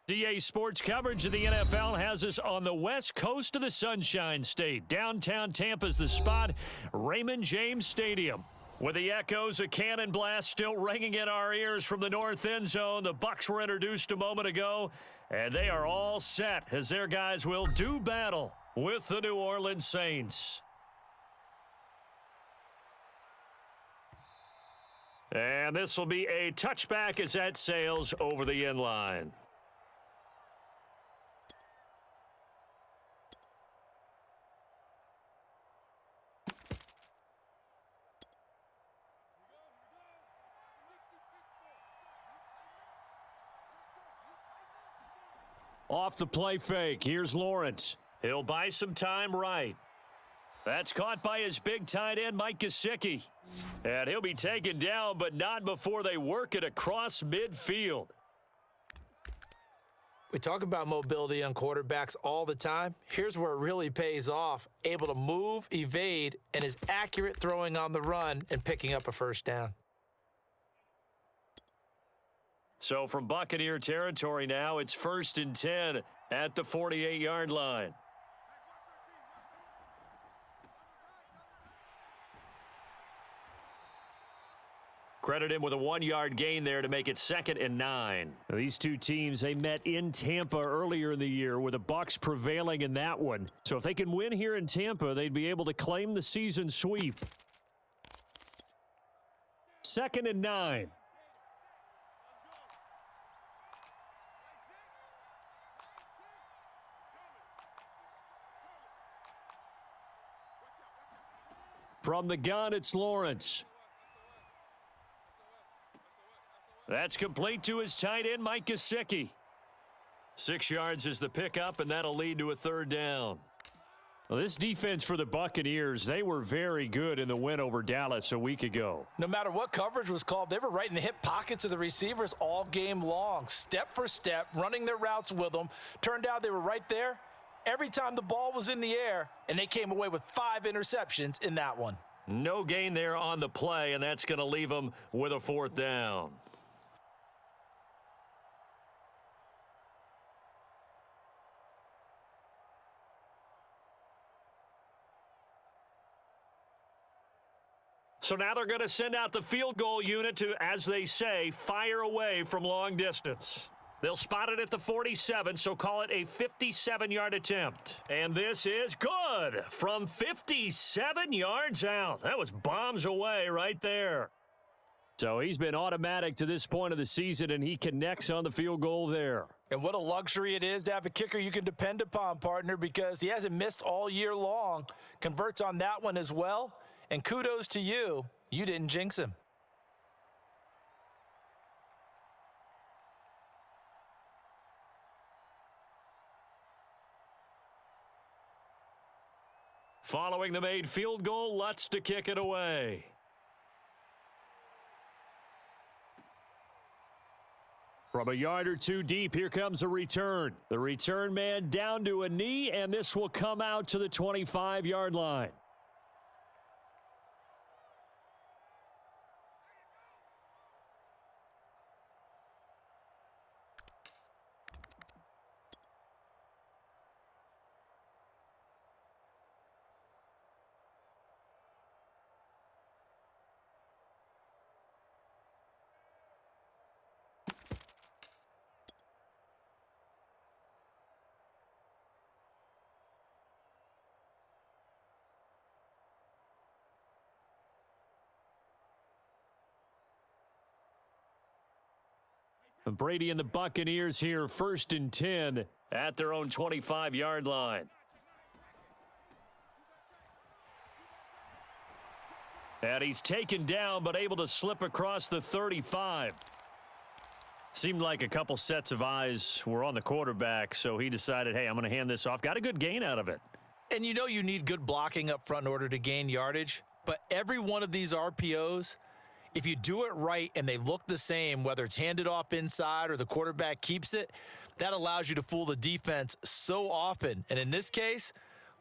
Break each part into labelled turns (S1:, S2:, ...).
S1: DA Sports coverage of the NFL has us on the west coast of the Sunshine State. Downtown Tampa's the spot, Raymond James Stadium. With the echoes of cannon blast still ringing in our ears from the north end zone, the Bucs were introduced a moment ago, and they are all set as their guys will do battle with the New Orleans Saints. And this will be a touchback as that sails over the end line. Off the play fake, here's Lawrence. He'll buy some time right. That's caught by his big tight end, Mike Gesicki. And he'll be taken down, but not before they work it across midfield.
S2: We talk about mobility on quarterbacks all the time. Here's where it really pays off. Able to move, evade, and is accurate throwing on the run and picking up a first down.
S1: So from Buccaneer territory now, it's 1st and 10 at the 48-yard line. Credit him with a 1-yard gain there to make it 2nd and 9. These two teams, they met in Tampa earlier in the year with the Bucs prevailing in that one. So if they can win here in Tampa, they'd be able to claim the season sweep. 2nd and 9. From the gun, it's Lawrence. That's complete to his tight end, Mike Gesicki. 6 yards is the pickup, and that'll lead to a 3rd down. Well, this defense for the Buccaneers, they were very good in the win over Dallas a week ago.
S2: No matter what coverage was called, they were right in the hip pockets of the receivers all game long, step for step, running their routes with them. Turned out they were right there every time the ball was in the air, and they came away with 5 interceptions in that one.
S1: No gain there on the play, and that's going to leave them with a 4th down. So now they're going to send out the field goal unit to, as they say, fire away from long distance. They'll spot it at the 47, so call it a 57-yard attempt. And this is good from 57 yards out. That was bombs away right there. So he's been automatic to this point of the season, and he connects on the field goal there.
S2: And what a luxury it is to have a kicker you can depend upon, partner, because he hasn't missed all year long. Converts on that one as well. And kudos to you. You didn't jinx him.
S1: Following the made field goal, Lutz to kick it away. From a yard or two deep, here comes a return. The return man down to a knee, and this will come out to the 25-yard line. Brady and the Buccaneers here, 1st and 10 at their own 25-yard line. And he's taken down, but able to slip across the 35. Seemed like a couple sets of eyes were on the quarterback, so he decided, hey, I'm going to hand this off. Got a good gain out of it.
S2: And you know you need good blocking up front in order to gain yardage, but every one of these RPOs, if you do it right and they look the same, whether it's handed off inside or the quarterback keeps it, that allows you to fool the defense so often. And in this case,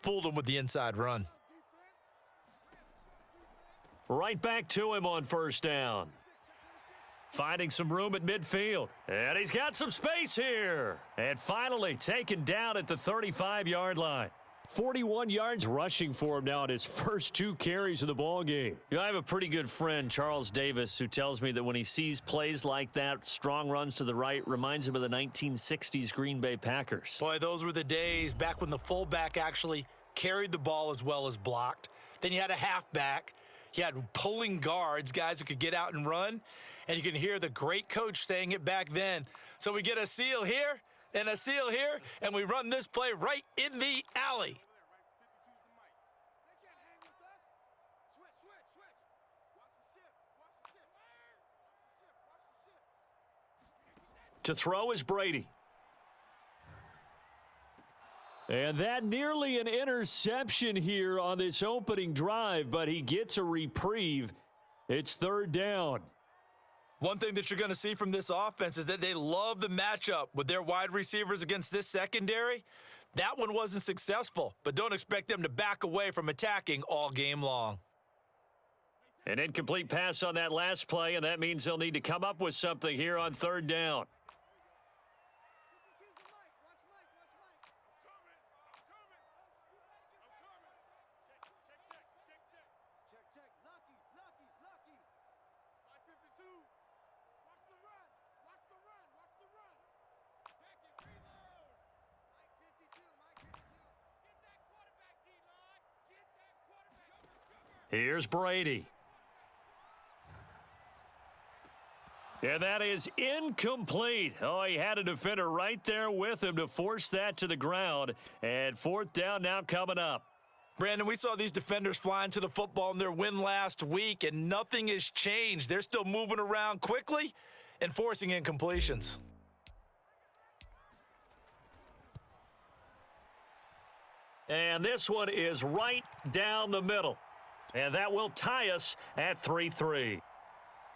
S2: fooled them with the inside run.
S1: Right back to him on 1st down. Finding some room at midfield. And he's got some space here. And finally taken down at the 35-yard line. 41 yards rushing for him now in his first 2 carries of the ball game. You know, I have a pretty good friend, Charles Davis, who tells me that when he sees plays like that, strong runs to the right, reminds him of the 1960s Green Bay Packers.
S2: Boy, those were the days back when the fullback actually carried the ball as well as blocked. Then you had a halfback. You had pulling guards, guys who could get out and run. And you can hear the great coach saying it back then. So we get a seal here and a seal here, and we run this play right in the alley.
S1: To throw is Brady. And that nearly an interception here on this opening drive, but he gets a reprieve. It's 3rd down.
S2: One thing that you're going to see from this offense is that they love the matchup with their wide receivers against this secondary. That one wasn't successful, but don't expect them to back away from attacking all game long.
S1: An incomplete pass on that last play, and that means they'll need to come up with something here on 3rd down. Here's Brady. And that is incomplete. Oh, he had a defender right there with him to force that to the ground. And 4th down now coming up.
S2: Brandon, we saw these defenders flying to the football in their win last week, and nothing has changed. They're still moving around quickly and forcing incompletions.
S1: And this one is right down the middle. And that will tie us at 3-3.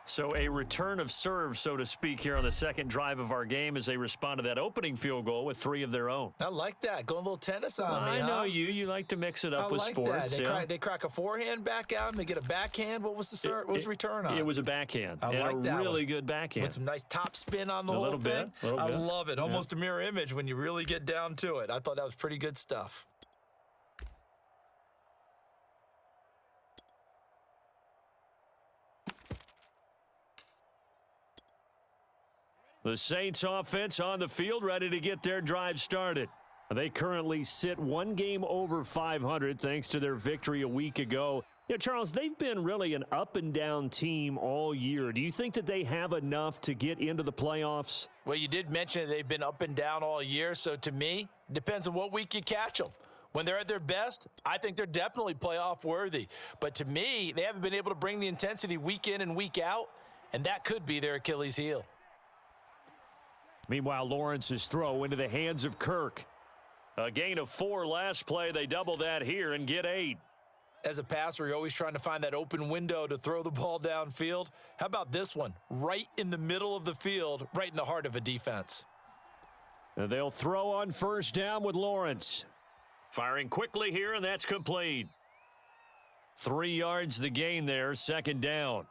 S1: So a return of serve, so to speak, here on the second drive of our game as they respond to that opening field goal with 3 of their own.
S2: I like that. Going a little tennis on me,
S1: I know you. You like to mix it up with sports.
S2: That. They crack a forehand back out and they get a backhand. What was the return on?
S1: It was a backhand.
S2: I like that.
S1: Really good backhand.
S2: With some nice top spin on the whole thing. I love it. Almost a mirror image when you really get down to it. I thought that was pretty good stuff.
S1: The Saints offense on the field, ready to get their drive started. They currently sit 1 game over 500 thanks to their victory a week ago. Yeah, Charles, they've been really an up-and-down team all year. Do you think that they have enough to get into the playoffs?
S2: Well, you did mention they've been up and down all year, so to me, it depends on what week you catch them. When they're at their best, I think they're definitely playoff worthy. But to me, they haven't been able to bring the intensity week in and week out, and that could be their Achilles heel.
S1: Meanwhile, Lawrence's throw into the hands of Kirk. A gain of 4 last play. They double that here and get 8.
S2: As a passer, you're always trying to find that open window to throw the ball downfield. How about this one? Right in the middle of the field, right in the heart of a defense.
S1: And they'll throw on 1st down with Lawrence. Firing quickly here, and that's complete. 3 yards the gain there, 2nd down.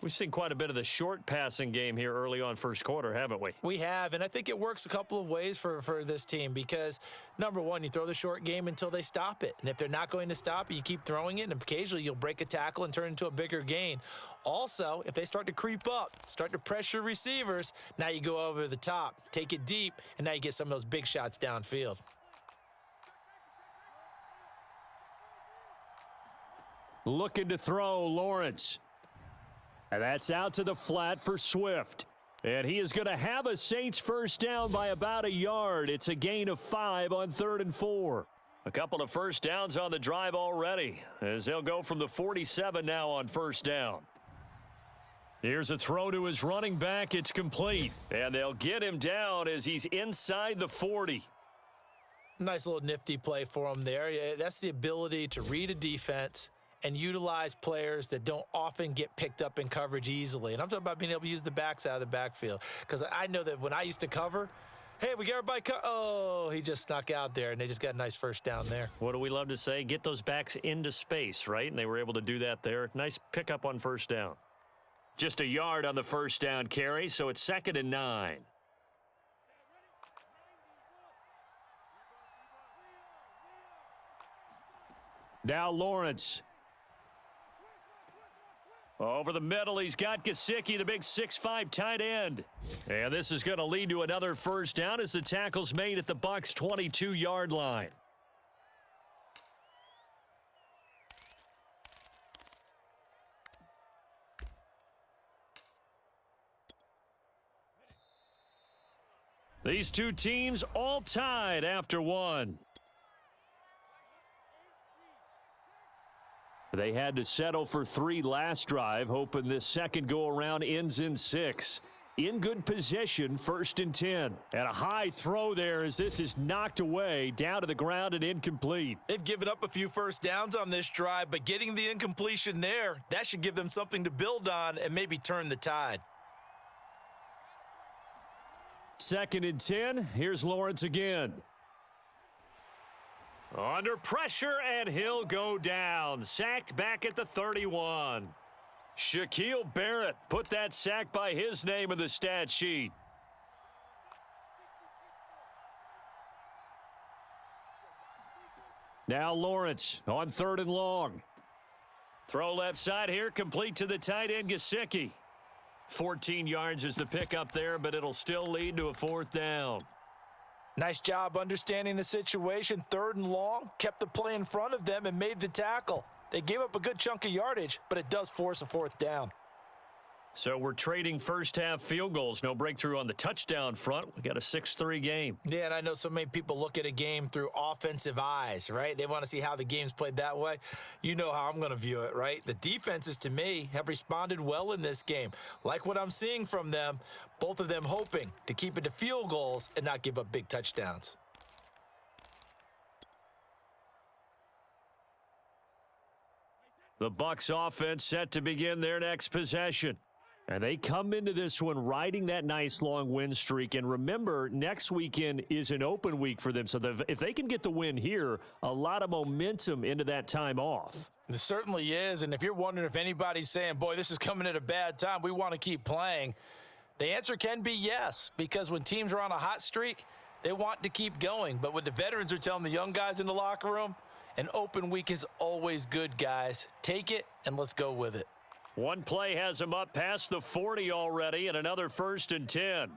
S1: We've seen quite a bit of the short passing game here early on first quarter, haven't we?
S2: We have, and I think it works a couple of ways for this team because, number one, you throw the short game until they stop it. And if they're not going to stop it, you keep throwing it, and occasionally you'll break a tackle and turn into a bigger gain. Also, if they start to creep up, start to pressure receivers, now you go over the top, take it deep, and now you get some of those big shots downfield.
S1: Looking to throw, Lawrence. And that's out to the flat for Swift. And he is going to have a Saints 1st down by about 1 yard. It's a gain of 5 on 3rd and 4. A couple of 1st downs on the drive already as they'll go from the 47 now on 1st down. Here's a throw to his running back. It's complete. And they'll get him down as he's inside the 40.
S2: Nice little nifty play for him there. Yeah, that's the ability to read a defense and utilize players that don't often get picked up in coverage easily. And I'm talking about being able to use the backs out of the backfield. Because I know that when I used to cover, hey, we got everybody oh, he just snuck out there, and they just got a nice 1st down there.
S1: What do we love to say? Get those backs into space, right? And they were able to do that there. Nice pickup on 1st down. Just a yard on the first down carry, so it's 2nd and 9. Now Lawrence. Over the middle, he's got Gesicki, the big 6'5" tight end. And this is going to lead to another first down as the tackle's made at the Bucs' 22-yard line. These two teams all tied after one. They had to settle for 3 last drive, hoping this second go-around ends in 6. In good position, 1st and 10. And a high throw there as this is knocked away, down to the ground and incomplete.
S2: They've given up a few first downs on this drive, but getting the incompletion there, that should give them something to build on and maybe turn the tide.
S1: 2nd and 10. Here's Lawrence again. Under pressure, and he'll go down. Sacked back at the 31. Shaquille Barrett put that sack by his name in the stat sheet. Now Lawrence on 3rd and long. Throw left side here, complete to the tight end, Gesicki. 14 yards is the pickup there, but it'll still lead to a 4th down.
S2: Nice job understanding the situation. 3rd and long, kept the play in front of them and made the tackle. They gave up a good chunk of yardage, but it does force a 4th down.
S1: So we're trading first-half field goals. No breakthrough on the touchdown front. We got a 6-3 game.
S2: Yeah, and I know so many people look at a game through offensive eyes, right? They want to see how the game's played that way. You know how I'm going to view it, right? The defenses, to me, have responded well in this game. Like what I'm seeing from them, both of them hoping to keep it to field goals and not give up big touchdowns.
S1: The Bucs offense set to begin their next possession. And they come into this one riding that nice long win streak. And remember, next weekend is an open week for them. So if they can get the win here, a lot of momentum into that time off.
S2: It certainly is. And if you're wondering if anybody's saying, boy, this is coming at a bad time, we want to keep playing, the answer can be yes. Because when teams are on a hot streak, they want to keep going. But what the veterans are telling the young guys in the locker room, an open week is always good, guys. Take it and let's go with it.
S1: One play has him up past the 40 already, and another 1st and 10.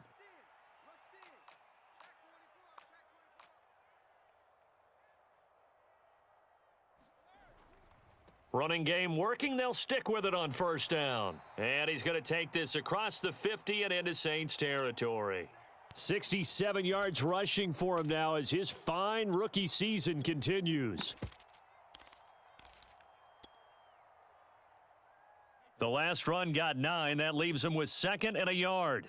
S1: Running game working. They'll stick with it on 1st down. And he's going to take this across the 50 and into Saints territory. 67 yards rushing for him now as his fine rookie season continues. The last run got 9. That leaves him with 2nd and a yard.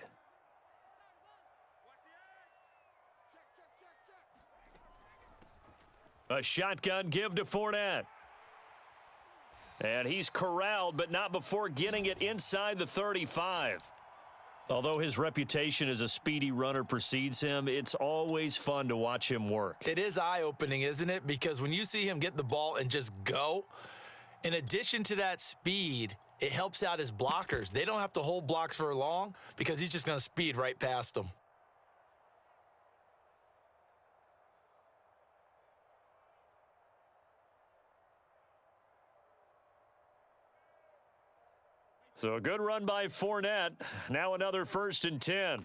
S1: A shotgun give to Fournette. And he's corralled, but not before getting it inside the 35. Although his reputation as a speedy runner precedes him, it's always fun to watch him work.
S2: It is eye-opening, isn't it? Because when you see him get the ball and just go, in addition to that speed, it helps out his blockers. They don't have to hold blocks for long because he's just going to speed right past them.
S1: So a good run by Fournette. Now another 1st and 10.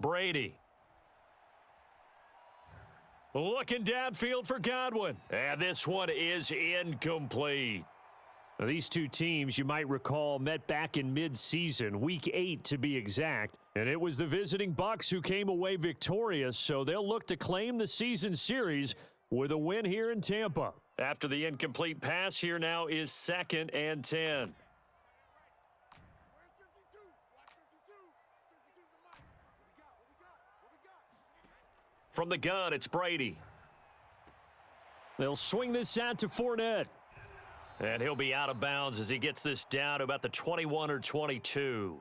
S1: Brady. Looking downfield for Godwin. And this one is incomplete. Now, these two teams, you might recall, met back in mid-season, week 8 to be exact. And it was the visiting Bucs who came away victorious, so they'll look to claim the season series with a win here in Tampa. After the incomplete pass, here now is 2nd and 10. From the gun, it's Brady. They'll swing this out to Fournette. And he'll be out of bounds as he gets this down to about the 21 or 22.